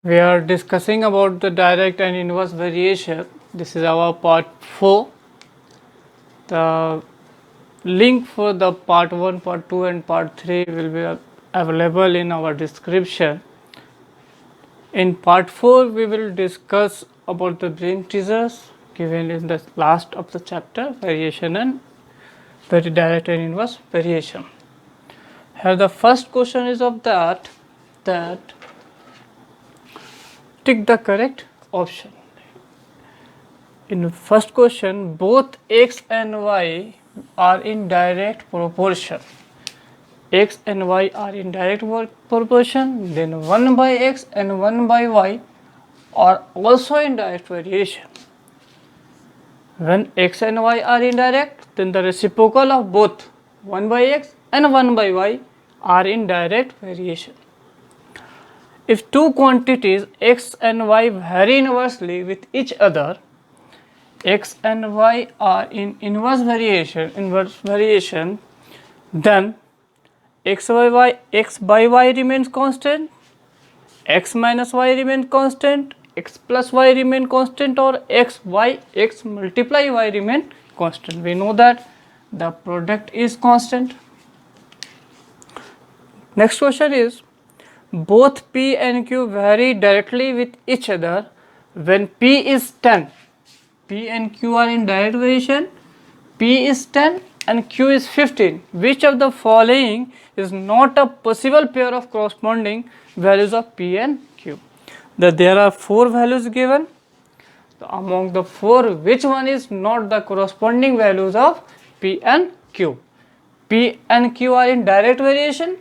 We are discussing about the direct and inverse variation. This is our part 4. The link for the part 1, part 2 and part 3 will be available in our description. In part 4 we will discuss about the brain teasers given in the last of the chapter, variation and very direct and inverse variation. Here the first question is of that tick the correct option. In first question, both x and y are in direct proportion. X and y are in direct proportion, then 1 by x and 1 by y are also in direct variation. When x and y are indirect, then the reciprocal of both 1 by x and 1 by y are in direct variation. If two quantities x and y vary inversely with each other, x and y are in inverse variation, then x by y remains constant, x minus y remains constant, x plus y remain constant, or x multiply y remain constant. We know that the product is constant. Next question is, both p and q vary directly with each other when p is 10. P and q are in direct variation. P is 10 and q is 15. Which of the following is not a possible pair of corresponding values of p and q? There are 4 values given. Among the 4, which one is not the corresponding values of p and q? P and q are in direct variation.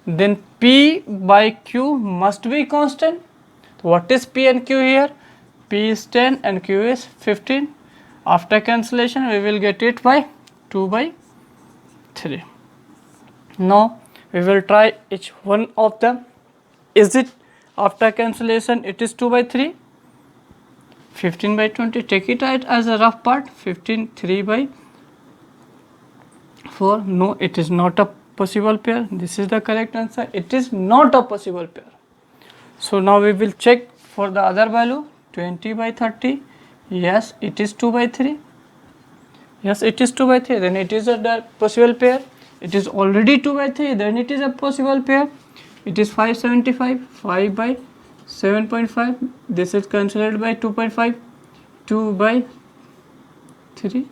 Then p by q must be constant. What is p and q here? P is 10 and q is 15. After cancellation we will get it by 2 by 3. Now we will try each one of them. Is it after cancellation it is 2 by 3? 15 by 20, take it out as a rough part. 15, 3 by 4. No, it is not a possible pair. This is the correct answer. It is not a possible pair. So now we will check for the other value. 20 by 30. Yes, it is 2 by 3. Yes, it is 2 by 3. Then it is a possible pair. It is already 2 by 3. Then it is a possible pair. It is 575. 5 by 7.5. This is cancelled by 2.5. 2 by 3.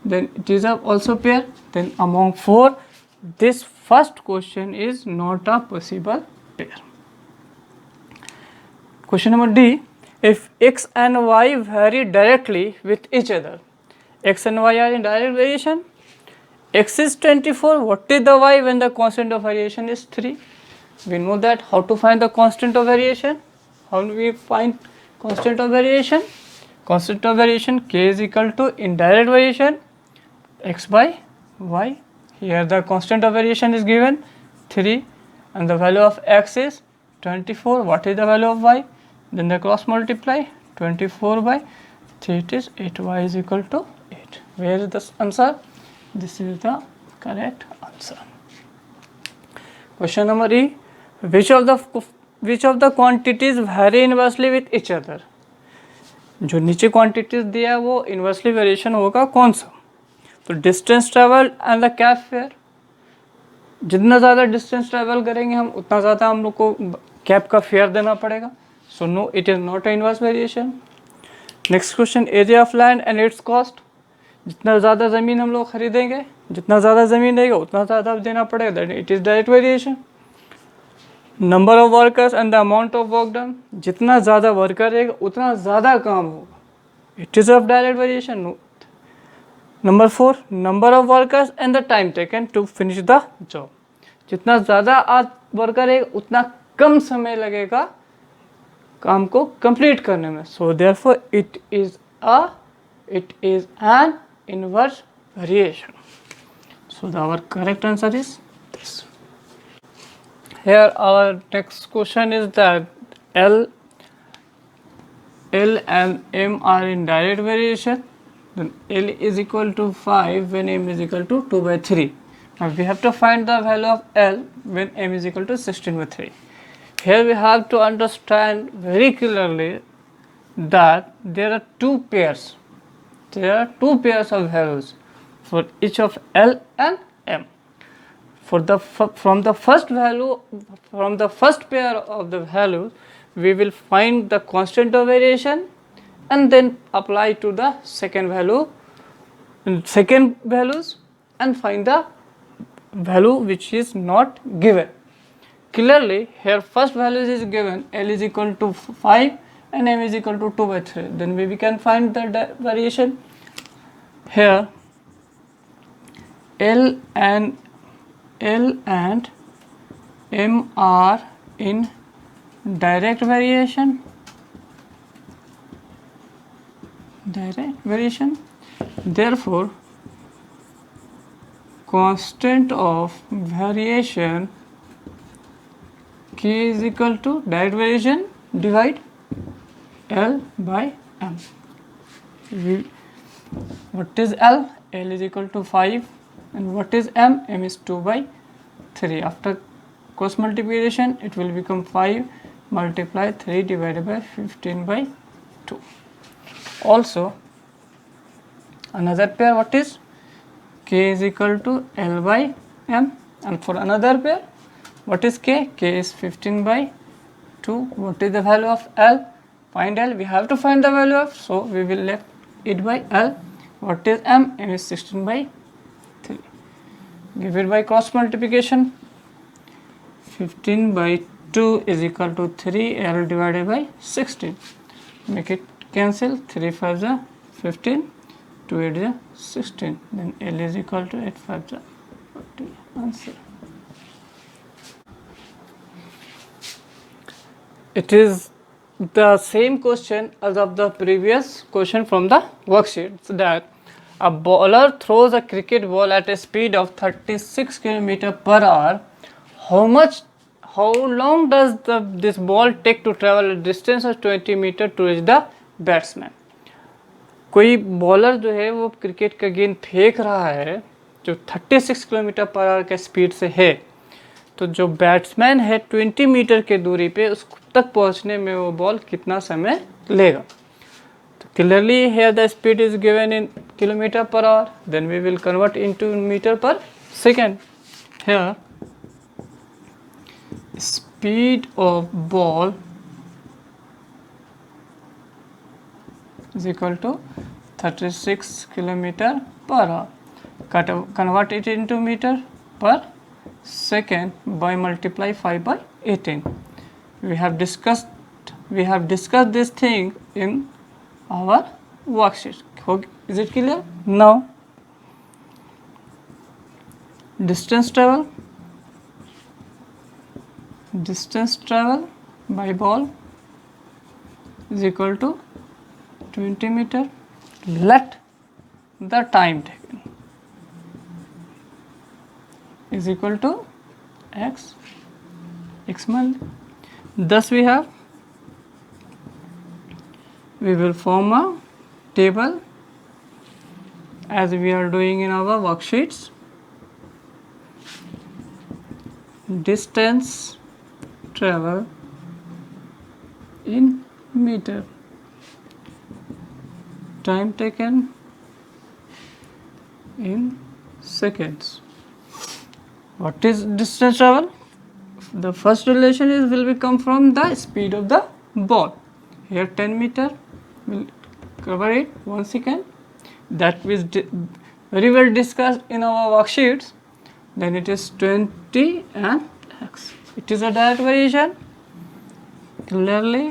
Then it is also pair. Then among 4, this first question is not a possible pair. Question number D. If x and y vary directly with each other, x and y are in direct variation, x is 24, what is the y when the constant of variation is 3? We know that. How to find the constant of variation? How do we find constant of variation? Constant of variation, k is equal to indirect variation x by y. Here the constant of variation is given 3 and the value of x is 24. What is the value of y? Then the cross multiply. 24 by 3, it is 8. Y is equal to 8. Where is the answer? This is the correct answer. Question number E. Which of the quantities vary inversely with each other? जो नीचे quantities दिया है वो inversely variation होगा कौन सा? तो distance travel and the cab fair. जितना ज़्यादा डिस्टेंस ट्रेवल करेंगे हम उतना ज़्यादा हम लोग को कैब का फेयर देना पड़ेगा. So no, it is not a inverse variation. Next question, area of land and its cost. जितना ज़्यादा ज़मीन हम लोग खरीदेंगे, जितना ज़्यादा ज़मीन रहेगा उतना ज़्यादा देना पड़ेगा. That it is direct variation. Number of workers and the amount of work done. जितना ज़्यादा वर्कर रहेगा उतना ज़्यादा काम होगा. It is of direct variation. No. Number 4, number of workers and the time taken to finish the job. जितना ज़्यादा worker है उतना कम समय लगेगा काम को कंप्लीट करने में. So therefore it is an inverse variation. So our correct answer is this. Here our next question is that L and M are in direct variation. Then L is equal to 5 when M is equal to 2 by 3. Now we have to find the value of L when M is equal to 16 by 3. Here we have to understand very clearly that there are two pairs. There are two pairs of values for each of L and M. From the first pair of the values, we will find the constant of variation and then apply to the second values and find the value which is not given. Clearly here first value is given, L is equal to 5 and M is equal to 2/3. Then we can find the variation. Here L and M are in direct variation. Therefore constant of variation K is equal to direct variation divide L by M. What is L? L is equal to 5 and what is M? M is 2/3. After cross multiplication it will become 5 multiply 3 divided by 15/2. Also another pair, what is? K is equal to L by M, and for another pair what is K? K is 15/2. What is the value of L? Find L. We have to find the value of, so we will left it by L. What is M? M is 16/3. Give it by cross multiplication. 15/2 is equal to 3 L divided by 16. Make it cancel. 3 5s are 15, 2 8s are 16. Then L is equal to 8 5s are 40. Answer. It is the same question as of the previous question from the worksheet, so that a bowler throws a cricket ball at a speed of 36 km/h. How long does this ball take to travel a distance of 20 meter to reach the batsman? कोई bowler जो है वो cricket का गेंद फेंक रहा है जो 36 km/h के स्पीड से है, तो जो बैट्समैन है 20 मीटर के दूरी पे उस तक पहुंचने में वो बॉल कितना समय लेगा. तो clearly here the speed is given in km/h, then we will convert into metre per second. Here speed of ball is equal to 36 km/h. Convert it into meter per second by multiply 5/18. We have discussed this thing in our worksheet. Is it clear? Now distance travel by ball is equal to 20 meter. Let the time taken is equal to x month. Thus we will form a table as we are doing in our worksheets. Distance travel in meter, time taken in seconds. What is distance travel? The first relation will come from the speed of the ball. Here 10 meter will cover it 1 second. That was very well discussed in our worksheets. Then it is 20 and x. It is a direct variation. Clearly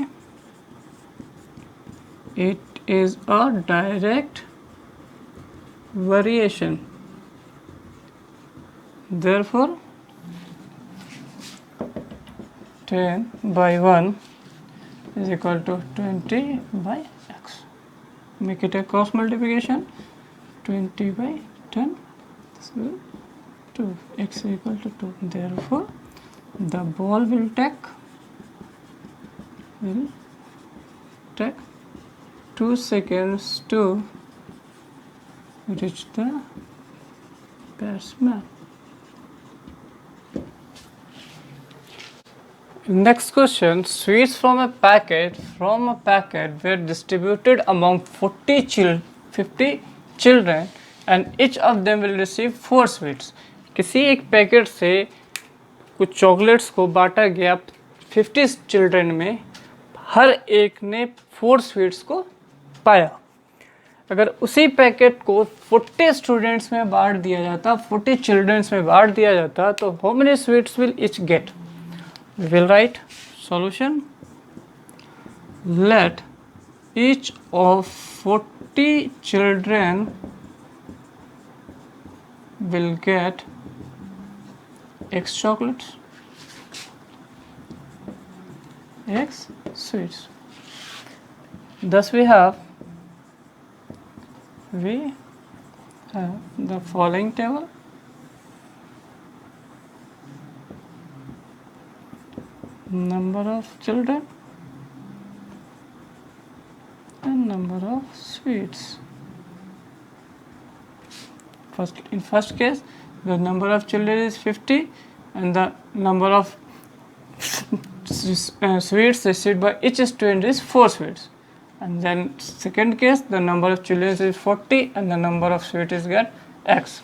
it is a direct variation. Therefore 10/1 is equal to 20/x. Make it a cross multiplication. 20/10, this will 2, x is equal to 2. Therefore the ball will take 2 seconds to reach the batsman. Next question. Sweets from a packet were distributed among 50 children and each of them will receive 4 sweets. किसी एक packet से कुछ chocolates को बांटा गया 50 children में, हर एक ने 4 स्वीट्स को पाया. अगर उसी पैकेट को 40 स्टूडेंट्स में बांट दिया जाता, 40 चिल्ड्रंस में बांट दिया जाता, तो how many sweets will each get? We will write solution. Let each of 40 children will get X chocolates, X sweets. Thus we have the following table. Number of children and number of sweets. In first case, the number of children is 50 and the number of sweets received by each student is 4 sweets. And then second case, the number of children is 40 and the number of sweets is get X.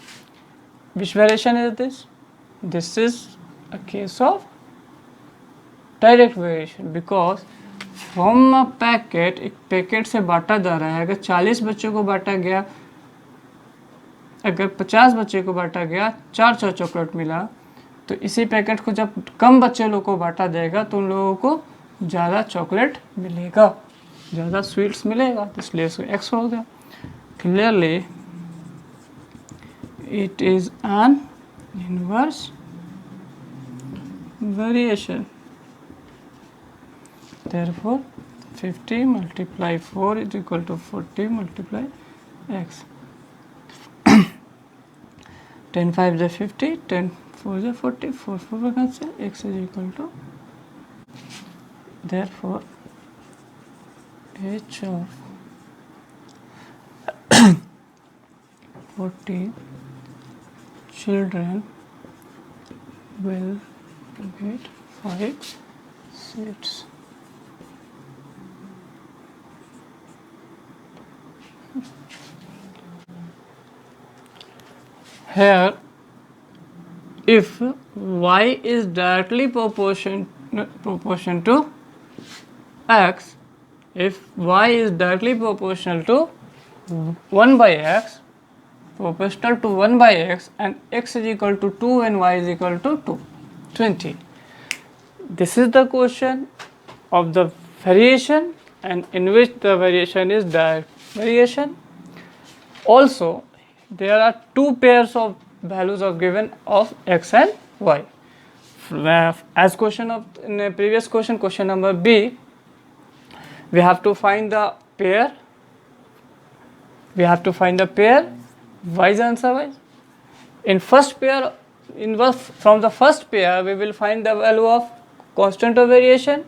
Which variation is this? This is a case of direct variation, because from a packet, एक packet से बांटा जा रहा है. अगर 40 बच्चों को बांटा गया, अगर 50 बच्चे को बांटा गया, 4 चॉकलेट मिला, तो इसी पैकेट को जब कम बच्चे लोगों को बांटा जाएगा तो उन लोगों को ज़्यादा चॉकलेट मिलेगा, ज़्यादा स्वीट्स मिलेगा, इसलिए इसको एक्स हो गया. Clearly it is an inverse variation. Therefore 50 multiply 4 is equal to 40 multiply x. 10 5 is 50, 10 4 is 40, 4 4 cancel, x is equal to. Therefore h of 40 children will get 5 seats. Here, if y is directly proportion to x, if y is directly proportional to 1 by x, proportional to 1 by x, and x is equal to 2 and y is equal to 2, 20. This is the question of the variation, and in which the variation is direct variation. Also, there are 2 pairs of values of given of x and y. As question of in a previous question, question number B, we have to find the pair. We have to find the pair. Y is answer y. In first pair, from the first pair, we will find the value of constant of variation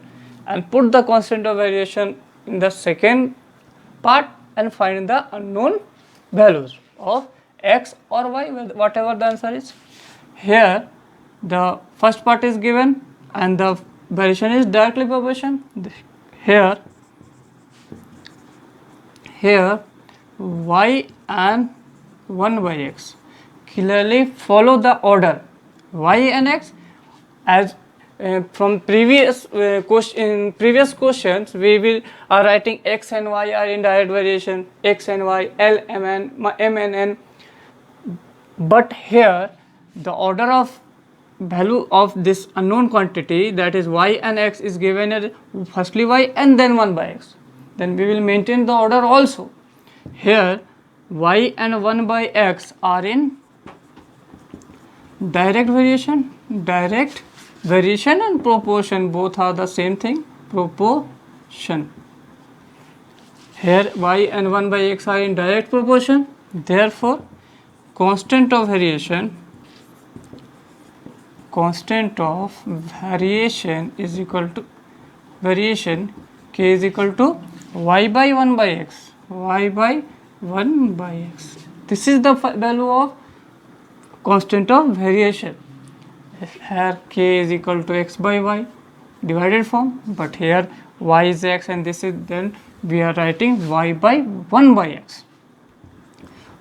and put the constant of variation in the second part and find the unknown values of x or y, whatever the answer is. Here the first part is given and the variation is directly proportion. Here y and 1 by x. Clearly follow the order y and x as from previous previous questions. We are writing x and y are in direct variation, x and y, L, m and n. But here the order of value of this unknown quantity, that is y and x, is given as firstly y and then 1 by x. Then we will maintain the order also. Here y and 1 by x are in direct variation and proportion, both are the same thing, proportion. Here y and 1 by x are in direct proportion, therefore constant of variation is equal to variation k is equal to y by 1 by x, y by 1 by x. This is the value of constant of variation. Here k is equal to x by y, divided form, but here y is x and this is, then we are writing y by 1 by x.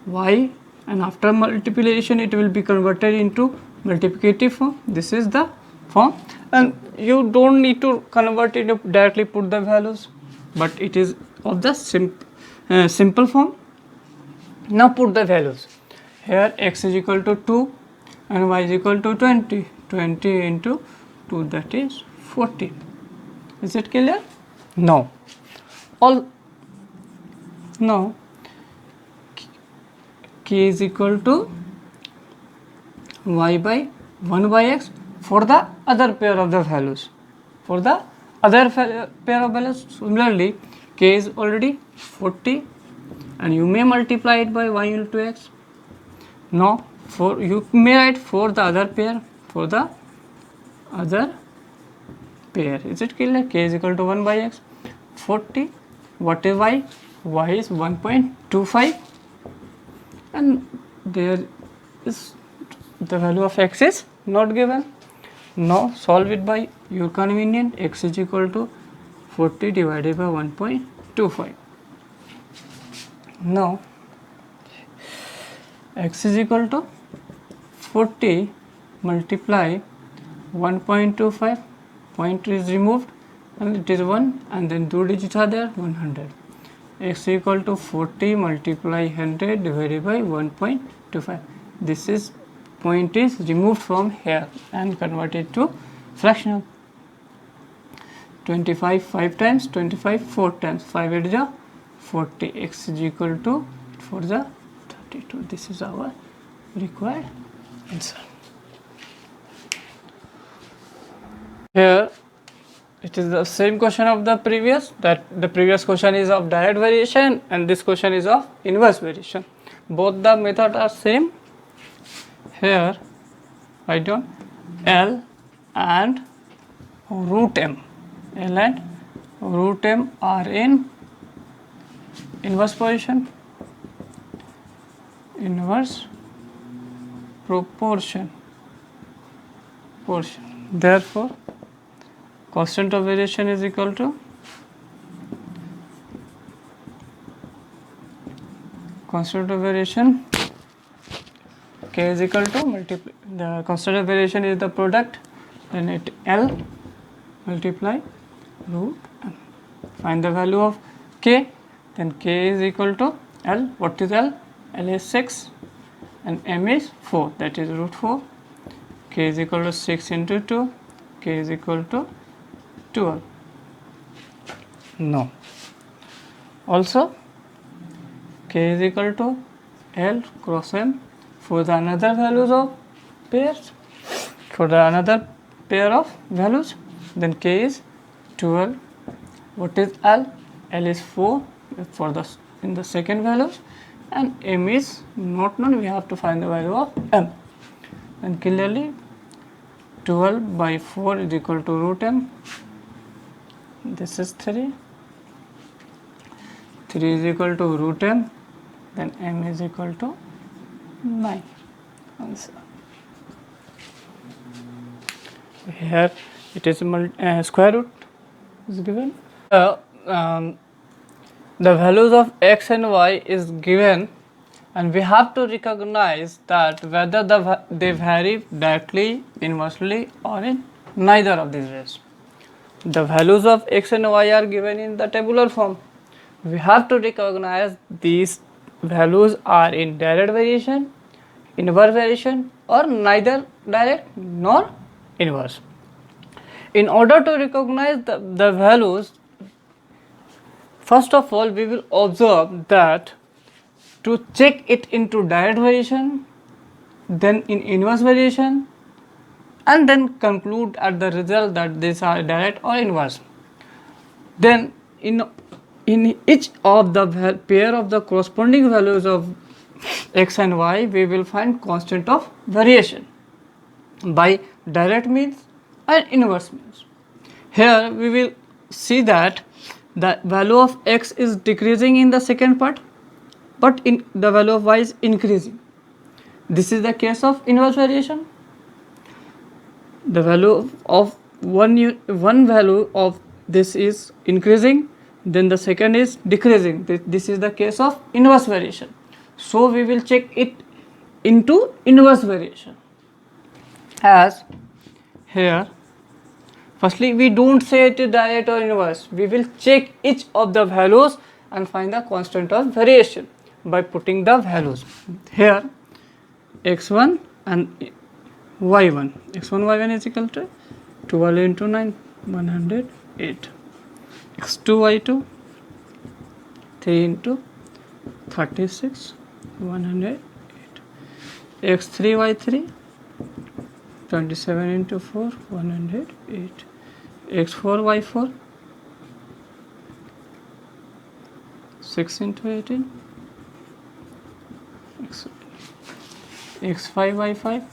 Y, and after multiplication it will be converted into multiplicative form. This is the form, and you don't need to convert it directly, put the values, but it is of the simple form. Now put the values. Here x is equal to 2 and y is equal to 20. 20 into 2, that is 40. Is it clear? No. Now k is equal to y by 1 by x for the other pair of the values. For the other pair of values, similarly, k is already 40 and you may multiply it by y into x. Now for you may write for the other pair, for the other pair. Is it clear? K is equal to 1 by x. 40. What is y? Y is 1.25 and there is the value of x is not given. Now solve it by your convenience. X is equal to 40 divided by 1.25. Now x is equal to 40 multiply 1.25, point is removed and it is 1, and then 2 digits are there, 100. X equal to 40 multiply 100 divided by 1.25. This is point is removed from here and converted to fractional. 25 5 times, 25 4 times, 5 8 is 40. X is equal to for the 32. This is our required answer. Here it is the same question of the previous, that the previous question is of direct variation and this question is of inverse variation. Both the methods are same. Here write down L and root m. L and root m are in inverse position, inverse proportion. Therefore constant of variation is equal to constant of variation k is equal to multiply the constant of variation is the product, then it L multiply root m. Find the value of k, then k is equal to L. What is L? L is 6 and m is 4, that is root 4. K is equal to 6 into 2, k is equal to 12. No. Also k is equal to L cross m for the another values of pairs, for the another pair of values, then k is 12. What is L? L is 4 for the in the second values and m is not known, we have to find the value of m, and clearly 12 by 4 is equal to root m. This is 3. 3 is equal to root m, then m is equal to 9. Answer. Here it is square root is given. The values of x and y is given and we have to recognize that whether they vary directly, inversely or in neither of these ways. The values of x and y are given in the tabular form. We have to recognize these values are in direct variation, inverse variation or neither direct nor inverse. In order to recognize the values, first of all we will observe that to check it into direct variation, then in inverse variation, and then conclude at the result that these are direct or inverse. Then in each of the pair of the corresponding values of x and y, we will find constant of variation by direct means and inverse means. Here we will see that the value of x is decreasing in the second part, but in the value of y is increasing. This is the case of inverse variation. The value of one value of this is increasing, then the second is decreasing. This is the case of inverse variation. So we will check it into inverse variation. As here, firstly we don't say it is direct or inverse. We will check each of the values and find the constant of variation by putting the values. Here x1 and y1. x1 y1 is equal to 12 into 9, 108. x2 y2, 3 into 36, 108. x3 y3, 27 into 4, 108. x4 y4, 6 into 18. x5 y5,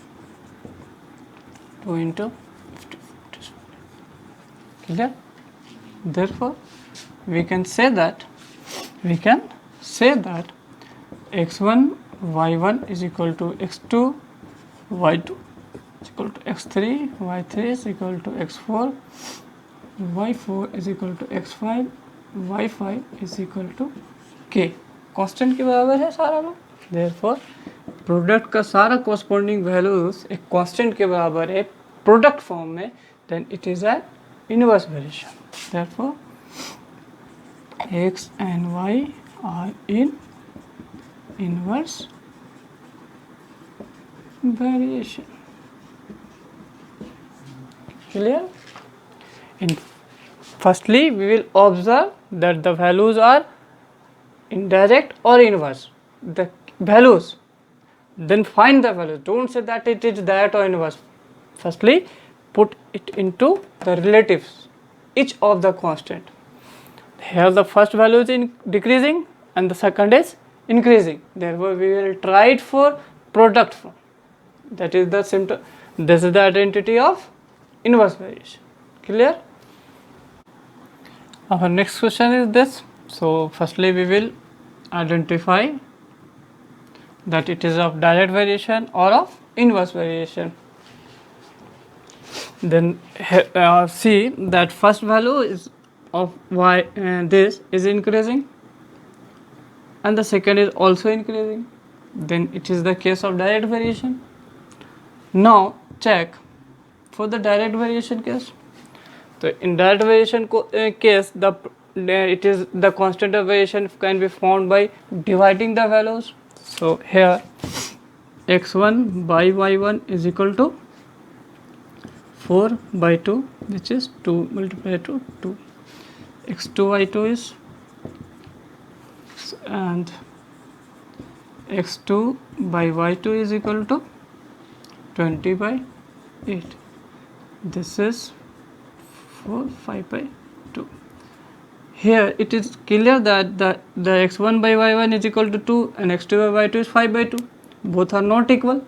2 into 50. Clear? Therefore, we can say that x1 y1 is equal to x2 y2 is equal to x3 y3 is equal to x4 y4 is equal to x5 y5 is equal to k. Constant के बराबर है सारा लोग. Therefore, product का सारा corresponding values एक constant के बराबर है प्रोडक्ट फॉर्म में, then it is an inverse variation. Therefore, x and y are in inverse variation. Clear? Firstly, we will observe that the values are indirect or inverse. The values. Then find the values. Don't say that it is direct or inverse. Firstly, put it into the relatives, each of the constant. Here the first value is decreasing and the second is increasing. Therefore, we will try it for product form. That is the symptom. This is the identity of inverse variation. Clear? Our next question is this. So, firstly, we will identify that it is of direct variation or of inverse variation. Then see that first value is of y and this is increasing and the second is also increasing, then it is the case of direct variation. Now check for the direct variation case. So in direct variation case, it is the constant of variation can be found by dividing the values. So here x1 by y1 is equal to 4 by 2, which is 2 multiplied to 2. x2 y2 is, and x2 by y2 is equal to 20 by 8. This is 4 5 by 2. Here it is clear that the x1 by y1 is equal to 2 and x2 by y2 is 5 by 2. Both are not equal,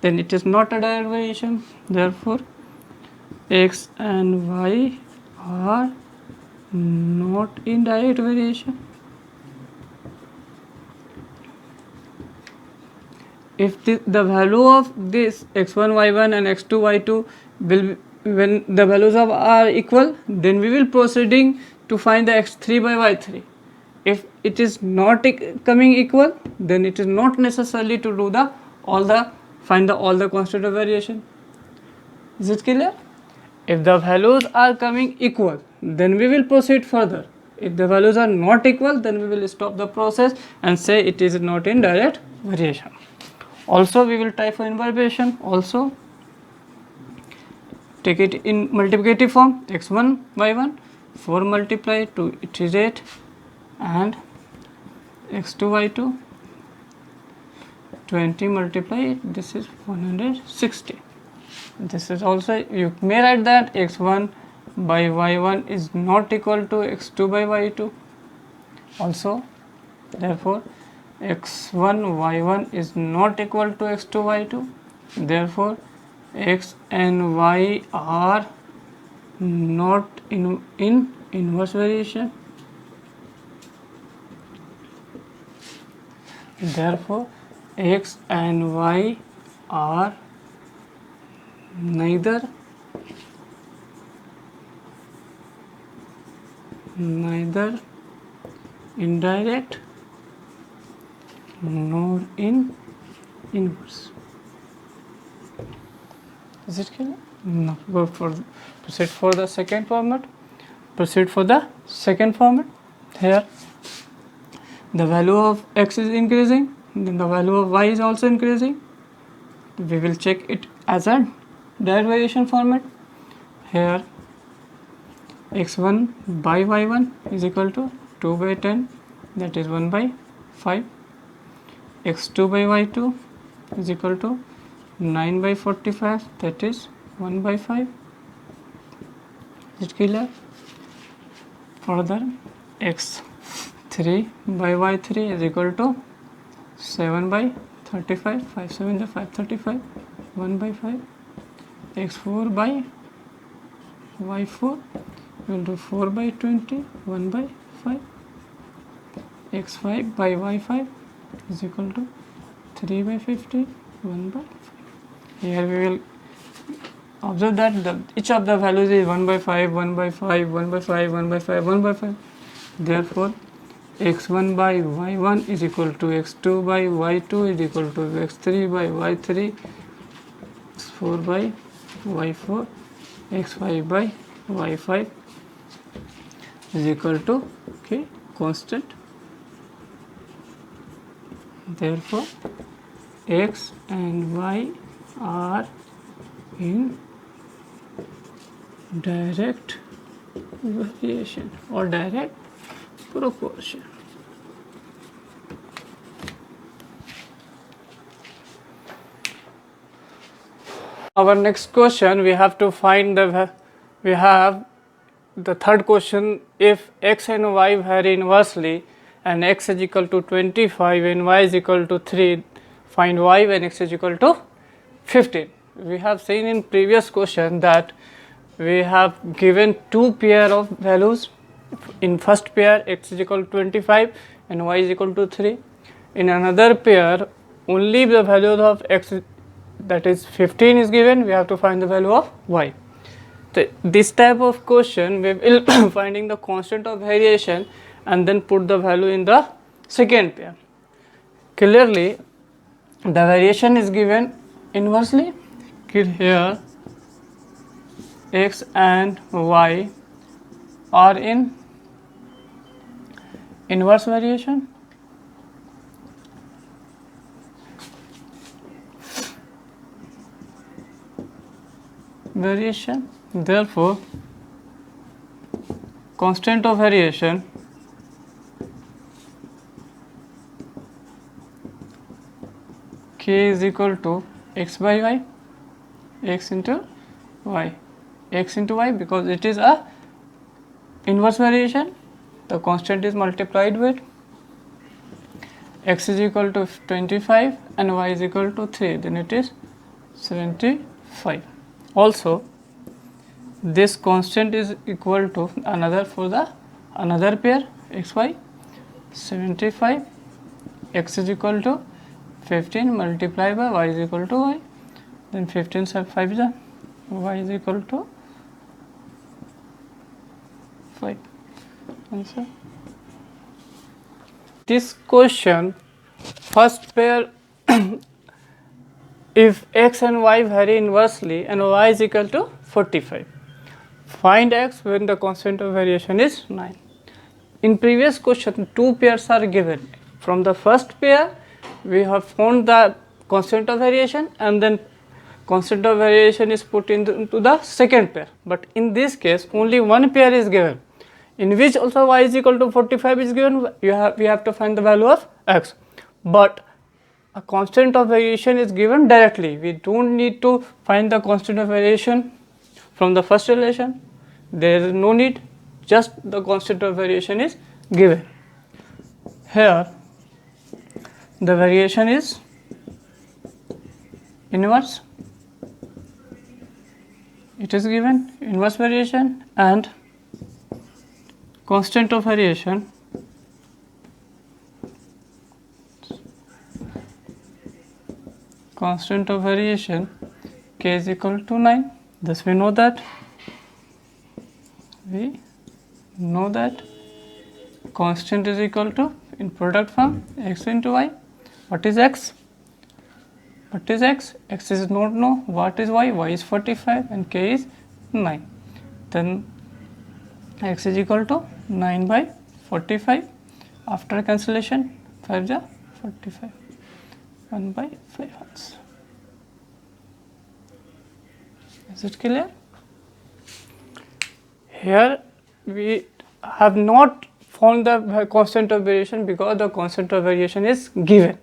then it is not a direct variation. Therefore, x and y are not in direct variation. If the value of this x1 y1 and x2 y2 will, when the values of are equal, then we will proceeding to find the x3 by y3. If it is not coming equal, then it is not necessarily to do find all the constant of variation. Is it clear? If the values are coming equal, then we will proceed further. If the values are not equal, then we will stop the process and say it is not in direct variation. Also, we will try for inverse variation. Also, take it in multiplicative form. x1 y1, 4 multiplied to it is 8, and x2 y2, 20 multiplied, this is 160. This is also, you may write that x1 by y1 is not equal to x2 by y2. Also, therefore, x1 y1 is not equal to x2 y2. Therefore, x and y are not in inverse variation. Therefore, x and y are neither neither indirect nor in inverse. Is it clear? No. Go for proceed for the second format. Proceed for the second format. Here the value of x is increasing, then the value of y is also increasing. We will check it as a direct variation format. Here x1 by y1 is equal to 2 by 10, that is 1 by 5. x2 by y2 is equal to 9 by 45, that is 1 by 5. Is it clear? Further, x3 by y3 is equal to 7 by 35, 5 7 is 535, 1 by 5. x4 by y4 will do 4 by 20, 1 by 5. x5 by y5 is equal to 3 by 50, 1 by 5. Here we will observe that each of the values is 1 by 5, 1 by 5, 1 by 5, 1 by 5, 1 by 5. Therefore, x1 by y1 is equal to x2 by y2 is equal to x3 by y3, x4 by y4, x5 by y5 is equal to constant. Therefore, x and y are in direct variation or direct proportion. Our next question, we have to find we have the third question. If x and y vary inversely and x is equal to 25 and y is equal to 3, find y when x is equal to 15. We have seen in previous question that we have given two pair of values. In first pair x is equal to 25 and y is equal to 3. In another pair only the values of x, that is 15, is given. We have to find the value of y. So this type of question we will finding the constant of variation and then put the value in the second pair. Clearly the variation is given inversely. Here x and y are in inverse variation. Therefore, constant of variation k is equal to x by y, x into y, x into y, because it is a inverse variation. The constant is multiplied with x is equal to 25 and y is equal to 3, then it is 75. Also, this constant is equal to another for the another pair xy, 75, x is equal to 15 multiplied by y is equal to y, then 15 sub 5 is a y is equal to 5. Answer. This question, first pair if x and y vary inversely and y is equal to 45, find x when the constant of variation is 9. In previous question, two pairs are given. From the first pair, we have found the constant of variation and then constant of variation is put into the second pair. But in this case, only one pair is given, in which also y is equal to 45 is given. We have to find the value of x. But a constant of variation is given directly. We don't need to find the constant of variation from the first relation. There is no need, just the constant of variation is given. Here the variation is inverse, it is given inverse variation, and constant of variation k is equal to 9. Thus we know that constant is equal to, in product form, x into y. What is x? What is x? X is not know. What is y? Y is 45 and k is 9. Then x is equal to 9 by 45. After cancellation, 5 ja 45. 1 by 5 halves. Is it clear? Here we have not found the constant of variation because the constant of variation is given.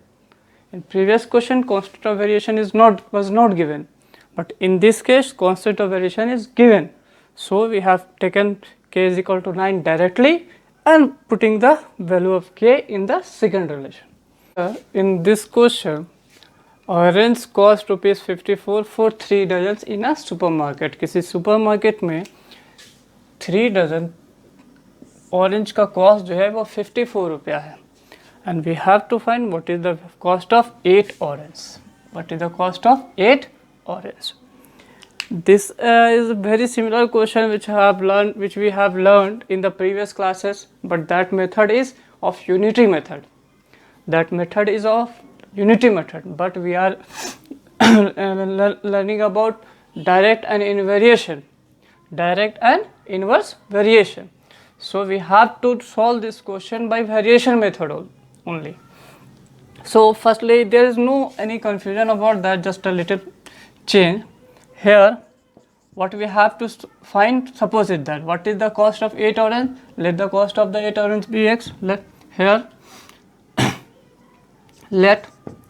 In previous question, constant of variation was not given, but in this case, constant of variation is given. So we have taken k is equal to 9 directly and putting the value of k in the second relation. In this question, orange cost ₹54 for 3 dozens in a supermarket. किसी supermarket में 3 dozen orange का cost जो है वो 54 रुपया है, and we have to find what is the cost of 8 orange. What is the cost of 8 orange? This is a very similar question which we have learned in the previous classes, but that method is of unity method. That method is of unity method, but we are learning about direct and invariation, direct and inverse variation. So we have to solve this question by variation method only. So firstly, there is no any confusion about that, just a little change. Here what we have to find, suppose it that what is the cost of 8 orange, let the cost of the 8 orange be x. Let here let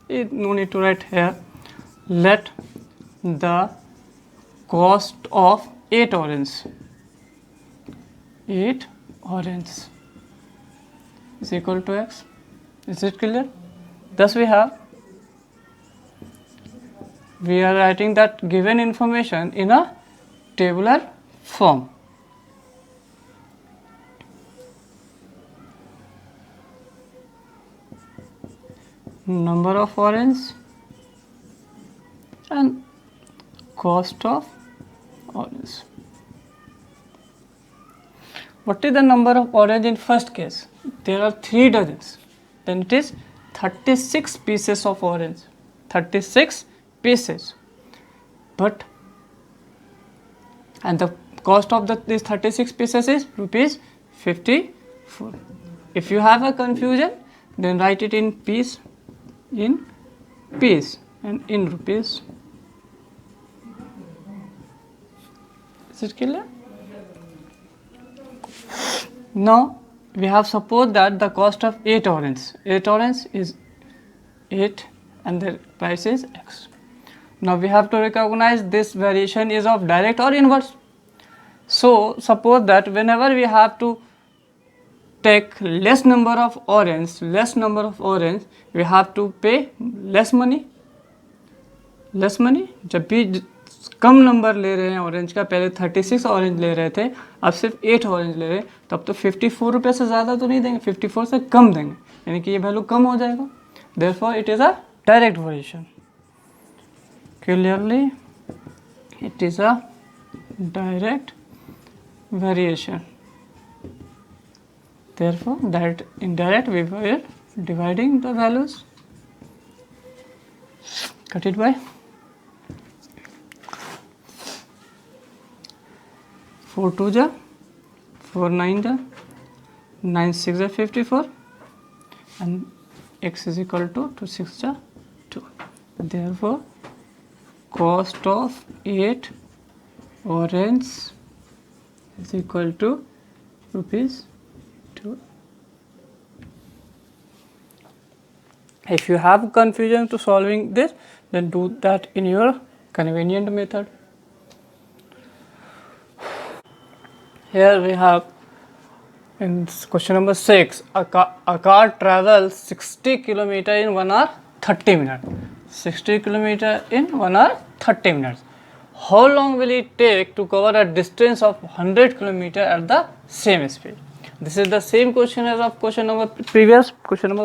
it, no need to write here, let the cost of 8 orange is equal to x. Is it clear? Thus we are writing that given information in a tabular form. Number of orange and cost of orange. What is the number of orange in first case? There are 3 dozens. Then it is 36 pieces of orange. 36 pieces. But and the cost of these 36 pieces is ₹54. If you have a confusion, then write it in piece and in rupees. Is it clear? Now we have supposed that the cost of 8 orange is 8 and the price is x. Now we have to recognize this variation is of direct or inverse. So suppose that whenever we have to take less number of orange, we have to pay less money. जब भी कम number ले रहे हैं orange का, पहले 36 orange ले रहे थे, अब सिर्फ 8 ऑरेंज ले रहे हैं, तब तो 54 रुपये से ज़्यादा तो नहीं देंगे, 54 से कम देंगे, यानी कि ये वैल्यू कम हो जाएगा. Therefore it is a direct variation. Clearly it is a direct variation. Therefore that indirect we were dividing the values. Cut it by 4 2 ja 4 9 ja 9 6 ja 54 and x is equal to 2 6 ja 2. Therefore cost of 8 orange is equal to ₹2. If you have confusion to solving this, then do that in your convenient method. Here we have in question number 6, a car travels 60 km in 1 hour 30 minutes. 60 km in 1 hour 30 minutes. How long will it take to cover a distance of 100 km at the same speed? This is the same question as of question number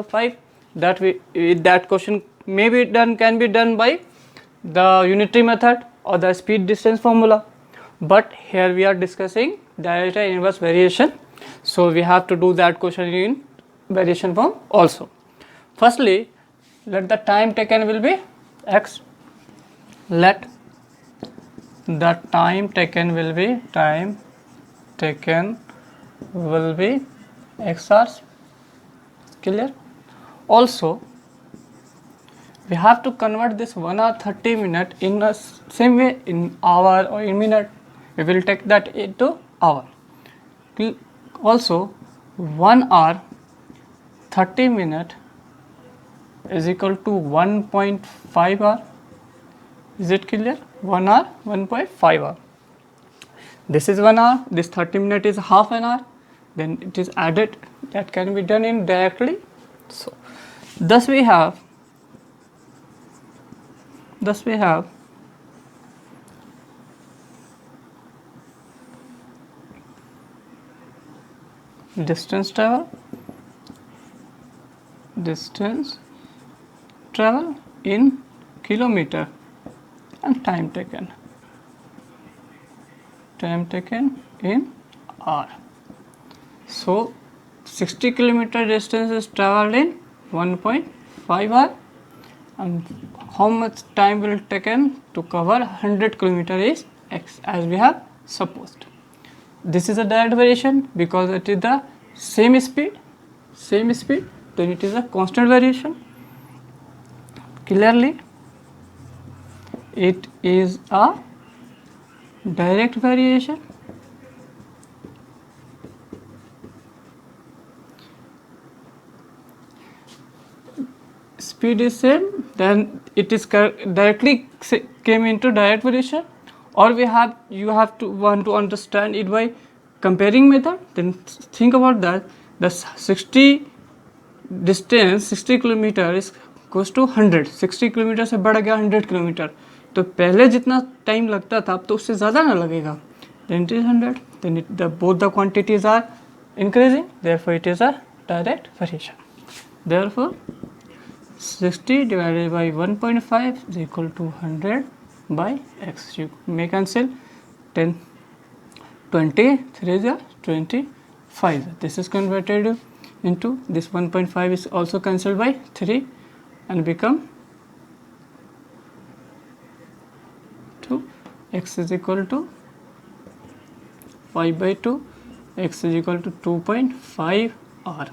5. That question can be done by the unity method or the speed distance formula. But here we are discussing direct and inverse variation. So we have to do that question in variation form also. Firstly, let the time taken will be x. Let the time taken will be x hours. Clear? Also, we have to convert this 1 hour 30 minute in the same way in hour or in minute. We will take that into hour. Also, 1 hour 30 minute is equal to 1.5 hour. Is it clear? 1 hour 1.5 hour. This is 1 hour, this 30 minute is half an hour, then it is added. That can be done indirectly. So thus we have distance travel in kilometer and time taken in hour. So 60 kilometer distance is traveled in 1.5 hour, and how much time will taken to cover 100 kilometer is x, as we have supposed. This is a direct variation because it is the same speed, then it is a constant variation. Clearly, it is a direct variation. Speed is same, then it is directly came into direct variation, or you have to want to understand it by comparing method. Then think about that. The 60 kilometre is goes to 100. 60 kilometre से बढ़ गया 100 kilometre, तो पहले जितना time लगता था अब तो उससे ज़्यादा ना लगेगा. Then it is 100, then both the quantities are increasing, therefore it is a direct variation. Therefore 60 divided by 1.5 is equal to 100 by x. You may cancel 10, 20, 3 is 25. This is converted into this 1.5 is also cancelled by 3 and become 2. X is equal to 5 by 2. X is equal to 2.5 r.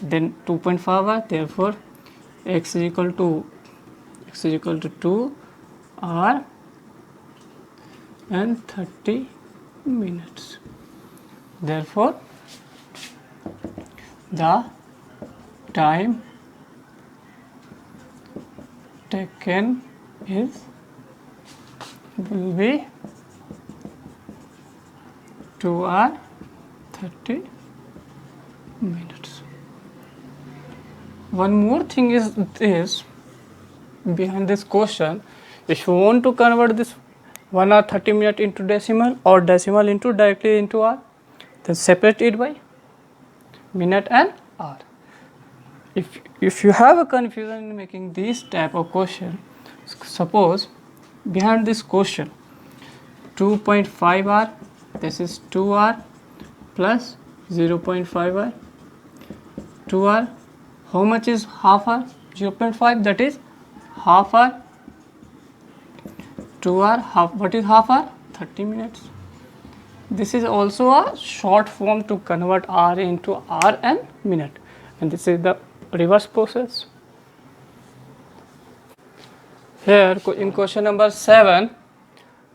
Then 2.5 r. Therefore, x is equal to 2 r and 30 minutes. Therefore, the time taken will be 2 hour 30 minutes. One more thing is this, behind this question, if you want to convert this 1 hour 30 minute into decimal or decimal into directly into hour, then separate it by minute and hour. If you have a confusion in making this type of question, suppose behind this question 2.5 hour, this is 2 hour plus 0.5 hour, 2 hour. How much is half hour? 0.5, that is half hour. 2 hour, half. What is half hour? 30 minutes. This is also a short form to convert hour into hour and minute, and this is the reverse process. Here in question number 7,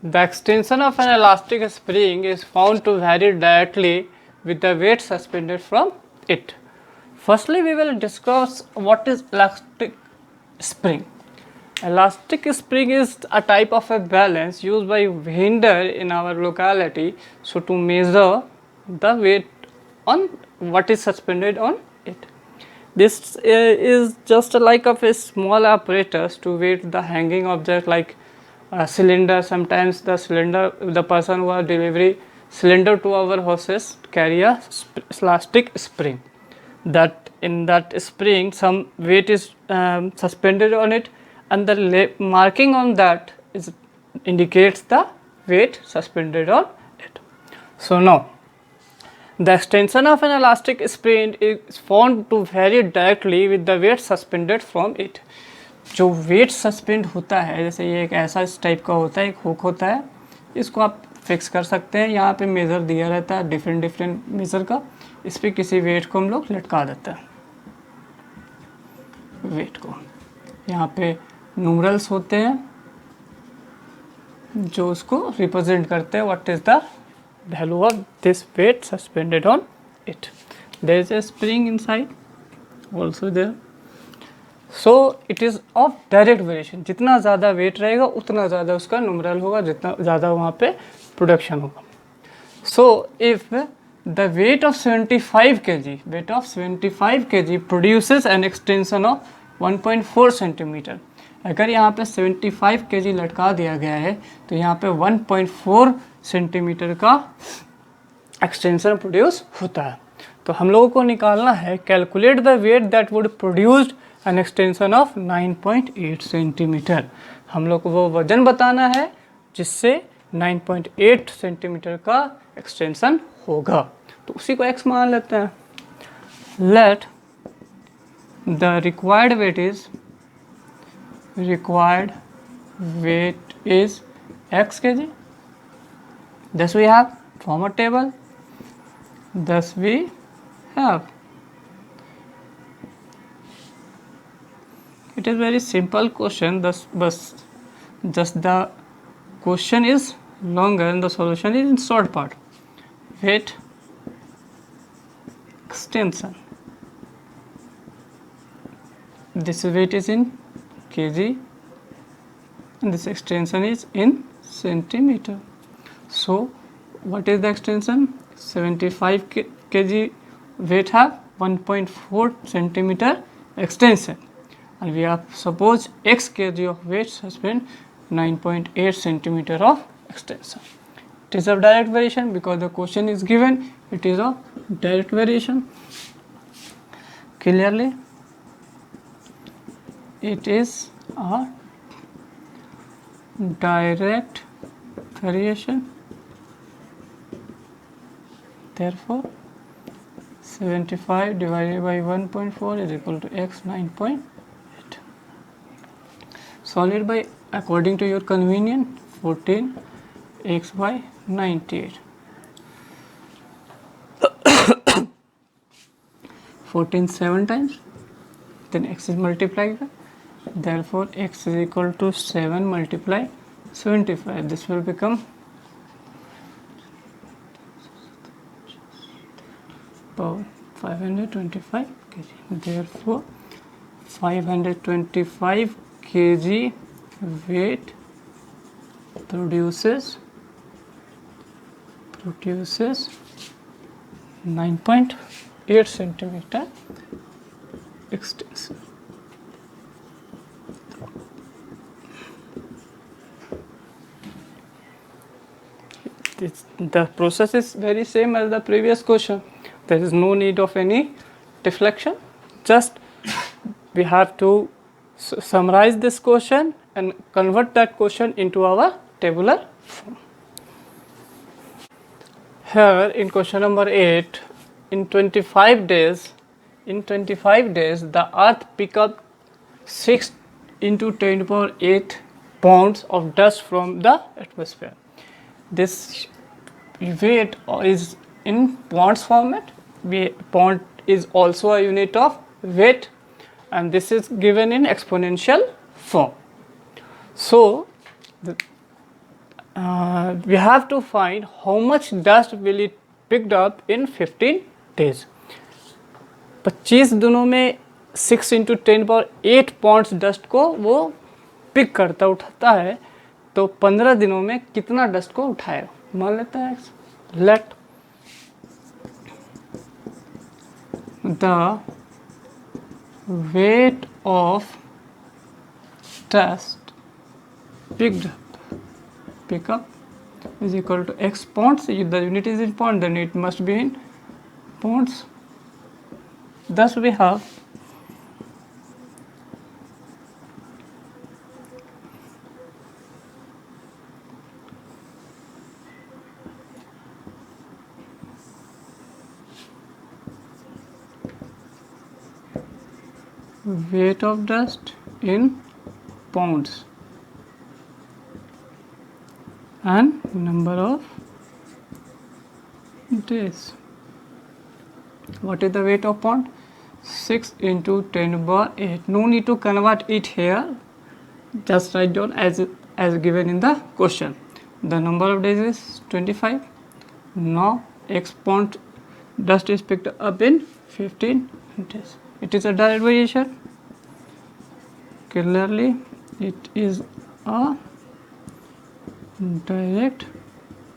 the extension of an elastic spring is found to vary directly with the weight suspended from it. Firstly, we will discuss what is elastic spring. Elastic spring is a type of a balance used by vendor in our locality, so to measure the weight on what is suspended on it. This is just like of a small apparatus to weight the hanging object like a cylinder. Sometimes the person who are delivery cylinder to our houses carry a elastic spring. That in that spring some weight is suspended on it, and the marking on that indicates the weight suspended on it. So now The extension of an elastic spring is found to vary directly with the weight suspended from it. जो wait suspend होता है, जैसे ये एक ऐसा इस type का होता है, एक हुक होता है, इसको आप फिक्स कर सकते हैं। यहाँ पे मेज़र दिया रहता है डिफरेंट डिफरेंट मेज़र का, इस पर किसी वेट को हम लोग लटका देते हैं। वेट को यहाँ पे न्यूमरल्स होते हैं जो उसको रिप्रेजेंट करते हैं, what is the value of this weight suspended on it. There is a spring inside also there, so it is of direct variation. जितना ज़्यादा वेट रहेगा उतना ज़्यादा उसका न्यूमरल होगा, जितना ज़्यादा वहाँ पे प्रोडक्शन होगा। So if the weight of 75 kg, weight of 75 kg produces an extension of 1.4 centimetre. अगर यहाँ पे 75 kg लटका दिया गया है तो यहाँ पे 1.4 सेंटीमीटर का एक्सटेंशन प्रोड्यूस होता है। तो हम लोगों को निकालना है, calculate the weight that would produced an extension of 9.8 centimetre. हम लोग को वो वजन बताना है जिससे 9.8 सेंटीमीटर का एक्सटेंशन होगा, तो उसी को x मान लेते हैं। Let the required weight is x kg। Thus we have from a table, thus we have, it is very simple question, thus just the question is longer and the solution is in short part. Weight extension, this weight is in kg and this extension is in centimeter. So what is the extension? 75 kg weight have 1.4 centimeter extension, and we have suppose x kg of weight suspend 9.8 centimeter of extension. It is of direct variation because the question is given, it is of direct variation. Clearly it is a direct variation, therefore 75 divided by 1.4 is equal to x 9.8. Solve it by according to your convenience, 14 x by 98. 14 7 times, then x is multiplied by, therefore x is equal to 7 multiply 75. This will become power 525 kg. Therefore 525 kg weight produces 9.8 centimeter extension. The process is very same as the previous question. There is no need of any deflection, just we have to summarize this question and convert that question into our tabular form. Here in question number 8, in 25 days the earth pick up 6 into 10 power 8 pounds of dust from the atmosphere. This weight is in pounds format. Pound is also a unit of weight, and this is given in exponential form. So we have to find how much dust will it picked up in 15 days. 25 दिनों में 6 into 10 power 8 pounds dust को वो pick करता उठाता है, तो 15 दिनों में कितना डस्ट को उठाएगा मान लेता है। Let the weight of dust pick up is equal to x pounds. If the unit is in pound, then it must be in pounds. Thus we have weight of dust in pounds and number of days. What is the weight of pound? 6 into 10 power 8. No need to convert it here. Just write down as given in the question. The number of days is 25. Now X pound dust is picked up in 15 days. It is a direct variation. Clearly, it is a direct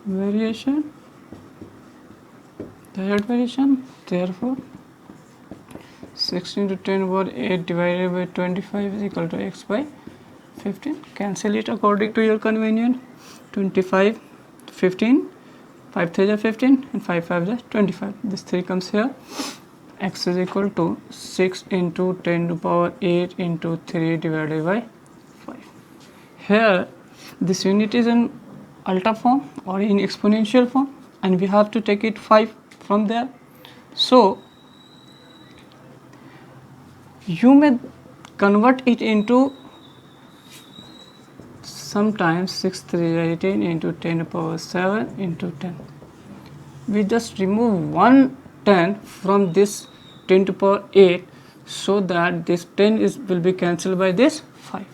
variation. Therefore 16 to 10 power 8 divided by 25 is equal to x by 15. Cancel it according to your convenience. 25, 15, 5 3 is 15 and 5 5 is 25. This 3 comes here. X is equal to 6 into 10 to power 8 into 3 divided by 5. Here this unit is in alta form or in exponential form, and we have to take it 5 from there. So you may convert it into sometimes 6 3 18 into 10 power 7 into 10. We just remove one 10 from this 10 to power 8 so that this 10 will be cancelled by this 5.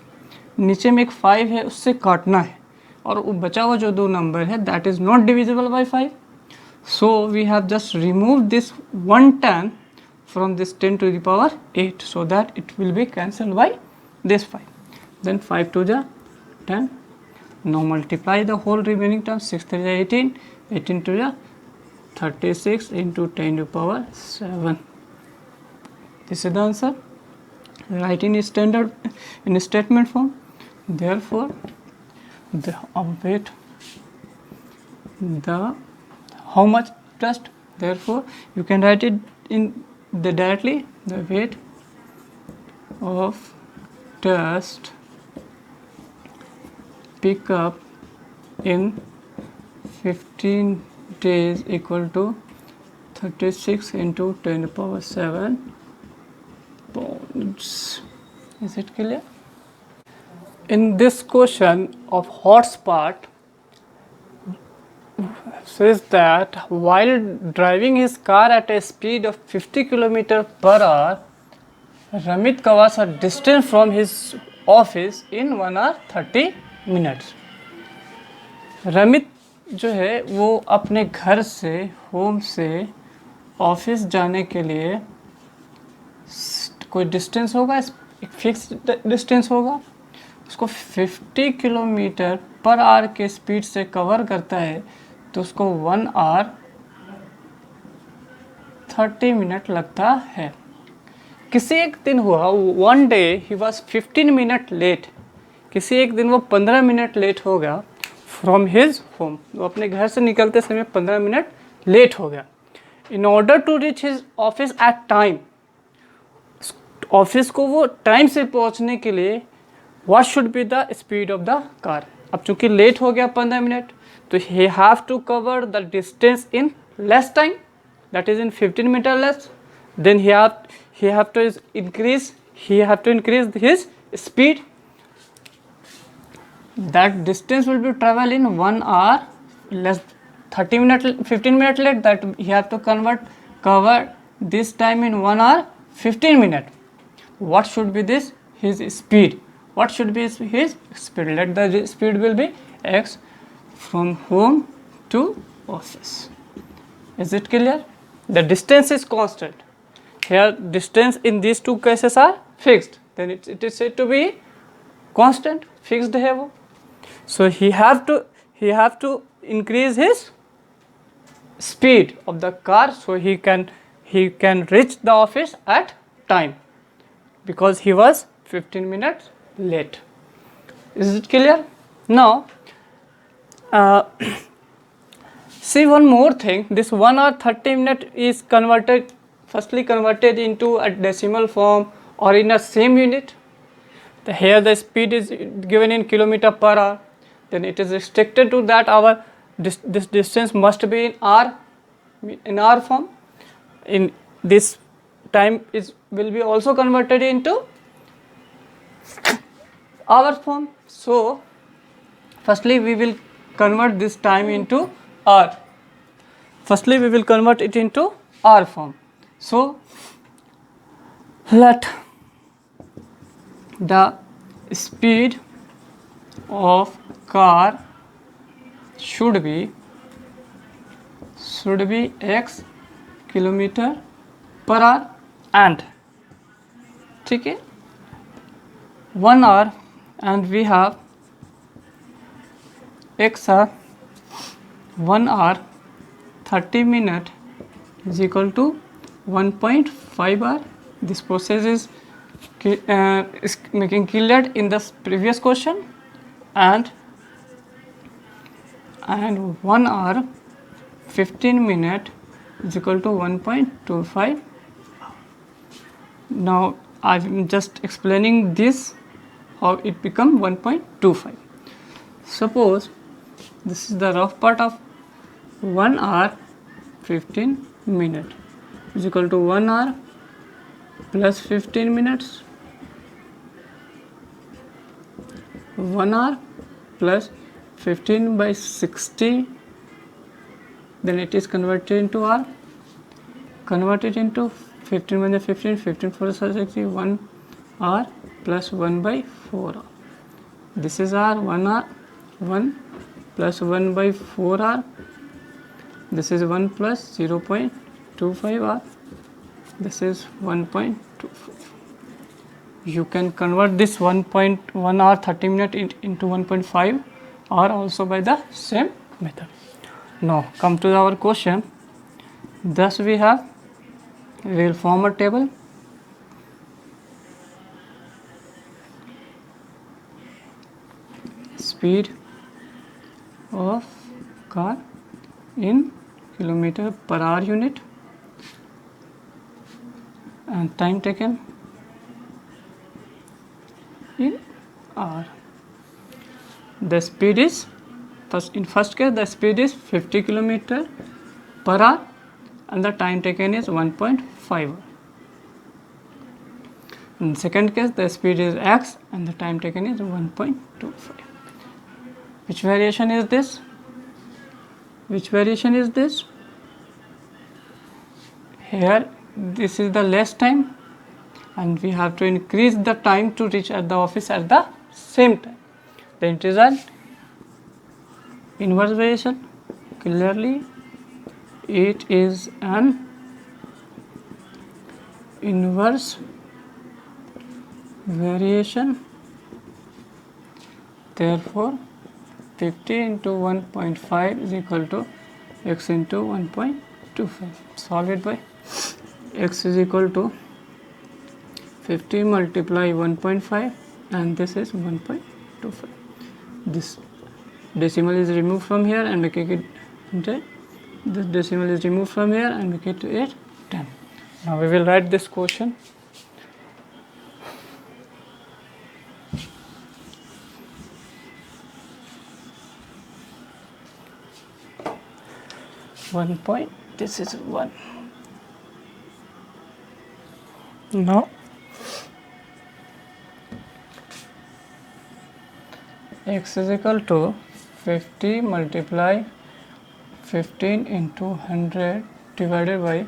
नीचे में एक 5 है, उससे काटना है, और बचा हुआ जो दो नंबर है that is not divisible by 5. So we have just removed this 110 from this 10 to the power 8 so that it will be cancelled by this 5. Then 5 to the 10. Now multiply the whole remaining term. 6 3 18, 18 to the 36 into 10 to power 7. This is the answer. Write in standard in statement form. Therefore, the weight, the how much dust. Therefore, you can write it in the directly. The weight of dust pick up in 15 days equal to 36 into 10 to power 7 pounds. Is it clear? In this question of horse part says that while driving his car at a speed of 50 km per hour, Ramit covers a distance from his office in 1 hour 30 minutes. Ramit जो है वो अपने घर से home से office जाने के लिए कोई डिस्टेंस होगा, एक फिक्स डिस्टेंस होगा, उसको 50 किलोमीटर पर आवर के स्पीड से कवर करता है, तो उसको 1 आवर 30 मिनट लगता है. किसी एक दिन हुआ, one day he was 15 minute late. किसी एक दिन वो 15 मिनट लेट हो गया फ्रॉम हिज होम. वो अपने घर से निकलते समय 15 मिनट लेट हो गया. In order to reach his office at time, office को वो टाइम से पहुंचने के लिए what should be the speed of the car. अब चूंकि लेट हो गया 15 मिनट, तो he have to cover the distance in less time, that is in 15 metre less. Then he have to increase his speed. That distance will be travel in 1 hour less 30 minutes 15 minutes late, that he have to cover this time in 1 hour 15 minutes. What should be this his speed? What should be his speed? Let the speed will be x from home to office. Is it clear? The distance is constant. Here distance in these two cases are fixed, then it is said to be constant, fixed है वो. So he have to increase his speed of the car so he can reach the office at time, because he was 15 minutes late. Is it clear? Now see one more thing. This 1 hour 30 minutes is firstly converted into a decimal form or in a same unit. Here the speed is given in kilometer per hour. Then it is restricted to that this distance must be in hour form. In this time will be also converted into hour form. So firstly we will convert this time into hour. Firstly we will convert it into hour form. So let the speed of car should be x kilometre per hour and ठीक है 1 hour and we have x are 1 hour 30 minute is equal to 1.5 hour. This process is making clear in the previous question and 1 hour 15 minute is equal to 1.25. Now I'm just explaining this how it become 1.25. Suppose this is the rough part of 1 hour 15 minute is equal to 1 hour plus 15 minutes, 1 hour plus 15 by 60, then it is converted into hour, converted into 15 by 15, 15 4 60, 1 hour plus 1 by 4 hour. This is hour, 1 hour, 1 plus 1 by 4 hour, this is 1 plus 0.25 hour, this is 1.25. You can convert this 1.1 hour 30 minute into 1.5 hour also by the same method. Now come to our question. Thus we will form a table. Speed of car in kilometer per hour unit and time taken in hour. The speed is in first case the speed is 50 km per hour and the time taken is 1.5 hour. In second case the speed is x and the time taken is 1.25. Which variation is this? Which variation is this? Here this is the less time and we have to increase the time to reach at the office at the same time. Then it is an inverse variation. Clearly it is an inverse variation. Therefore 50 into 1.5 is equal to x into 1.25. Solve it by x is equal to 50 multiply 1.5 and this is 1.25. This decimal is removed from here and make it 10. This decimal is removed from here and make it 10. Now we will write this question. One point, this is 1. Now x is equal to 50 multiply 15 into 100 divided by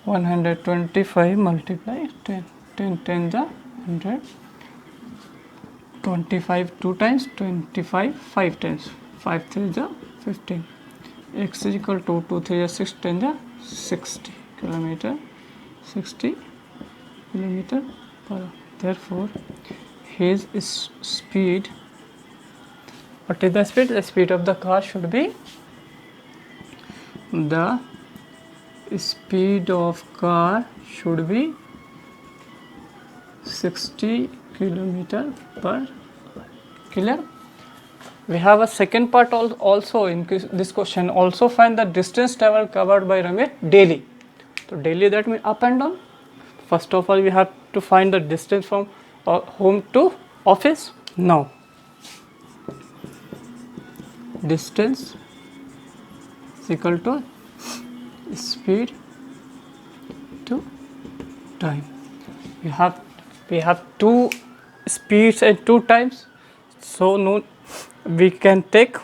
125 multiply 10. 10 10 the 100, 25 2 times, 25 5 times, 5 3 the 15. X is equal to 2 3 is 6 10 the 60 kilometer, 60 kilometer per hour. Therefore his speed, what is the speed? The speed of the car should be, the speed of car should be 60 kilometer per hour. Clear? We have a second part also in this question. Also find the distance travel covered by Ramesh daily. So daily that means up and down. First of all we have to find the distance from home to office. Now distance is equal to speed to time. We have two speeds and two times, so no, we can take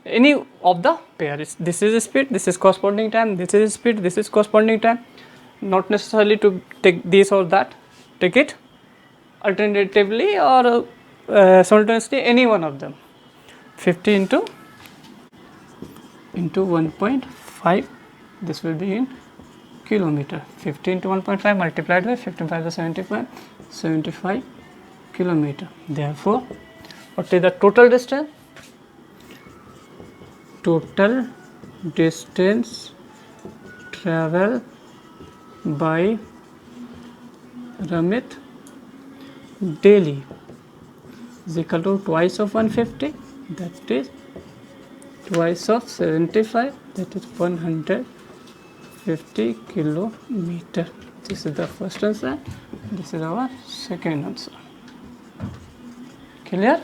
any of the pair. This is speed, this is corresponding time, this is speed, this is corresponding time. Not necessarily to take this or that. Take it alternatively or simultaneously, any one of them. 50 into 1.5, this will be in kilometer. 50 into 1.5 multiplied by 15 by the 75 kilometer. Therefore, what is the total distance? Total distance travel by Ramit daily is equal to twice of 150, that is twice of 75, that is 150 kilometer. This is the first answer, this is our second answer. Clear?